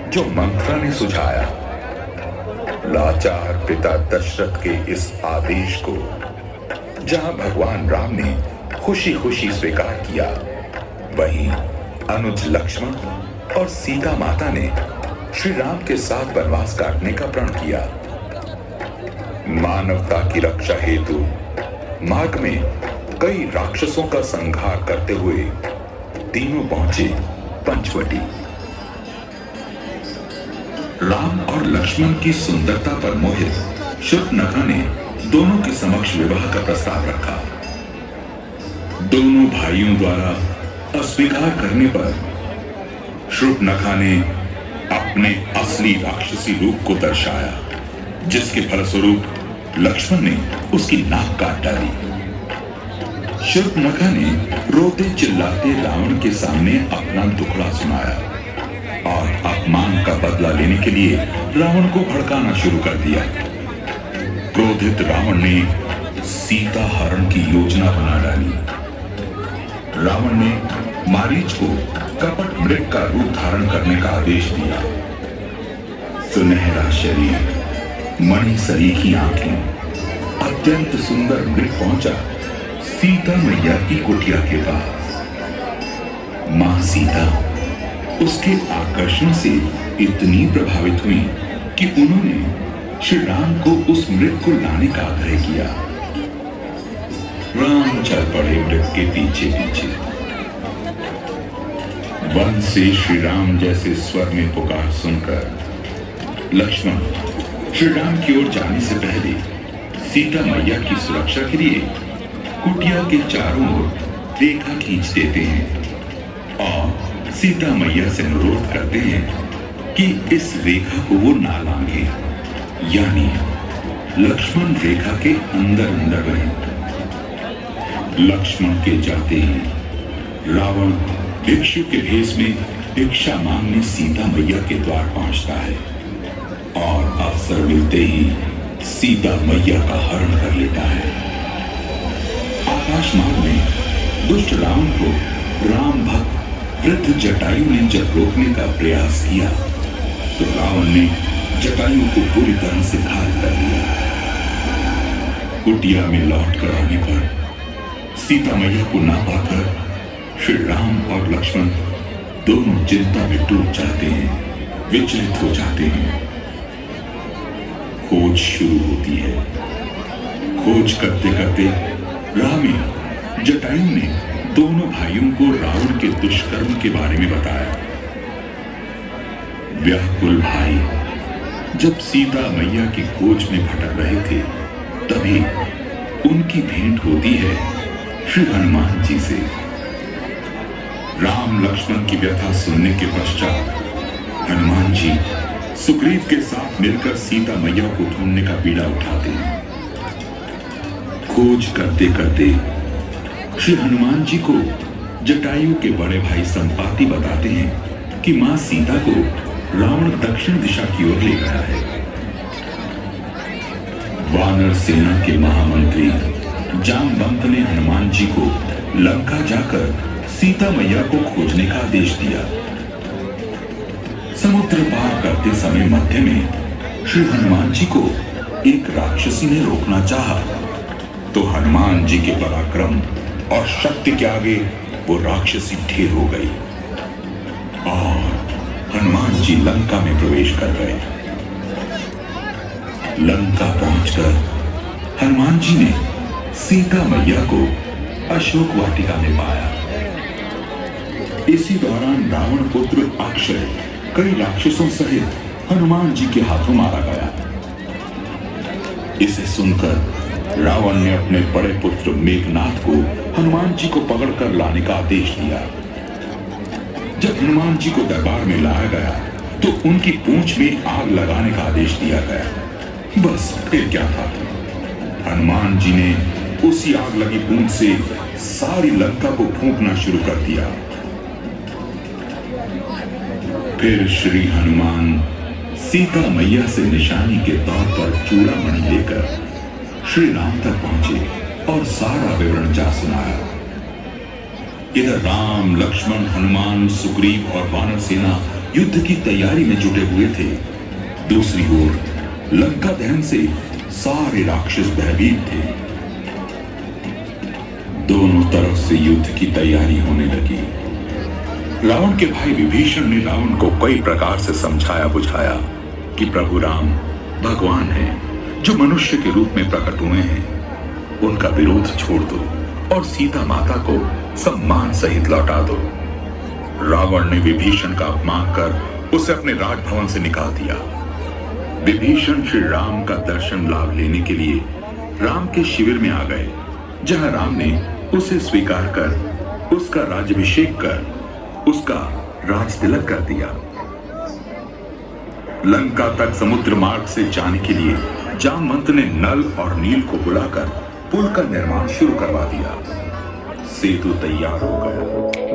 जो मंत्रा ने सुझाया। लाचार पिता दशरथ के इस आदेश को जहां भगवान राम ने खुशी खुशी स्वीकार किया, वहीं अनुज लक्ष्मण और सीता माता ने श्री राम के साथ वनवास काटने का प्रण किया। मानवता की रक्षा हेतु मार्ग में कई राक्षसों का संहार करते हुए तीनों पहुंचे पंचवटी। राम और लक्ष्मण की सुंदरता पर मोहित शूर्पणखा ने दोनों के समक्ष विवाह का प्रस्ताव रखा। दोनों भाइयों द्वारा अस्वीकार करने पर शूर्पणखा ने अपने असली राक्षसी रूप को दर्शाया, जिसके फलस्वरूप लक्ष्मण ने उसकी नाक काट डाली। शूर्पणखा ने रोते चिल्लाते रावण के सामने अपना दुखड़ा सुनाया और अपमान का बदला लेने के लिए रावण को भड़काना शुरू कर दिया। क्रोधित रावण ने सीता हरण की योजना बना डाली। रावण ने मारीच को कपट मृग का रूप धारण करने का आदेश दिया। सुनहरा शरीर, मणि सरीखी आंखें, अत्यंत सुंदर मृग पहुंचा सीता मैया की कुटिया के पास। मां सीता उसके आकर्षण से इतनी प्रभावित हुई कि उन्होंने श्री राम को उस मृग को लाने का आग्रह किया। राम चल पड़े मृग के पीछे पीछे। वन से श्री राम जैसे स्वर में पुकार सुनकर लक्ष्मण श्री राम की ओर जाने से पहले सीता मैया की सुरक्षा के लिए कुटिया के चारों ओर रेखा खींच देते हैं और सीता मैया से अनुरोध करते हैं कि इस रेखा को वो ना लांघे, यानी लक्ष्मण रेखा के अंदर अंदर रहे। लक्ष्मण के जाते ही रावण भिक्षु के भेष में भिक्षा मांगने सीता मैया के द्वार पहुंचता है और अवसर मिलते ही सीता मैया का हरण कर लेता है। आकाश मार्ग में दुष्ट रावण को राम भक्त वृद्ध जटायु ने जब रोकने का प्रयास किया तो रावण ने जटायु को पूरी तरह से घायल कर दिया। कुटिया में लौट कर आने पर सीता मैया को ना पाकर श्री राम और लक्ष्मण दोनों चिंता में डूब जाते हैं, विचलित हो जाते हैं। खोज शुरू होती है। खोज करते करते राह में जटायु ने दोनों भाइयों को रावण के दुष्कर्म के बारे में बताया। व्याकुल भाई जब सीता मैया की खोज में भटक रहे थे, तभी उनकी भेंट होती है श्री हनुमान जी से। राम लक्ष्मण की व्यथा सुनने के पश्चात हनुमान जी सुग्रीव के साथ मिलकर सीता मैया को ढूंढने का बीड़ा उठाते हैं। खोज करते करते श्री हनुमान जी को जटायु के बड़े भाई संपाति बताते हैं कि मां सीता को रावण दक्षिण दिशा की ओर ले गया है। वानर सेना के महामंत्री जामवंत ने हनुमान जी को लंका जाकर सीता मैया को खोजने का आदेश दिया। समुद्र पार करते समय मध्य में श्री हनुमान जी को एक राक्षसी ने रोकना चाहा, तो हनुमान जी के पराक्रम और शक्ति के आगे वो राक्षसी ढेर हो गई और हनुमान जी लंका में प्रवेश कर गए। लंका पहुंचकर हनुमान जी ने सीता मैया को अशोक वाटिका में पाया। इसी दौरान रावण पुत्र अक्षय कई राक्षसों सहित हनुमान जी के हाथों मारा गया। इसे सुनकर रावण ने अपने बड़े पुत्र मेघनाथ को हनुमान जी को पकड़कर लाने का आदेश दिया। जब हनुमान जी को दरबार में लाया गया तो उनकी पूंछ में आग लगाने का आदेश दिया गया। बस फिर क्या था, हनुमान जी ने उसी आग लगी पूंछ से सारी लंका को फूंकना शुरू कर दिया। फिर श्री हनुमान सीता मैया से निशानी के तौर पर चूड़ामणि लेकर श्री राम तक पहुंचे और सारा विवरण जा सुनाया। इधर राम, लक्ष्मण, हनुमान, सुग्रीव और वानर सेना युद्ध की तैयारी में जुटे हुए थे। दूसरी ओर लंका दहन से सारे राक्षस भयभीत थे। दोनों तरफ से युद्ध की तैयारी होने लगी। रावण के भाई विभीषण ने रावण को कई प्रकार से समझाया बुझाया कि प्रभु राम भगवान हैं, जो मनुष्य के रूप में प्रकट हुए हैं। उनका विरोध छोड़ दो और सीता माता को सम्मान सहित लौटा दो। रावण ने विभीषण का अपमान कर उसे अपने राजभवन से निकाल दिया। विभीषण श्री राम का दर्शन लाभ लेने के लिए राम के शिविर में आ गए, जहां राम ने उसे स्वीकार कर उसका राज्याभिषेक कर उसका राज तिलक कर दिया। लंका तक समुद्र मार्ग से जाने के लिए जामवंत ने नल और नील को बुलाकर पुल का निर्माण शुरू करवा दिया। सेतु तैयार हो गया।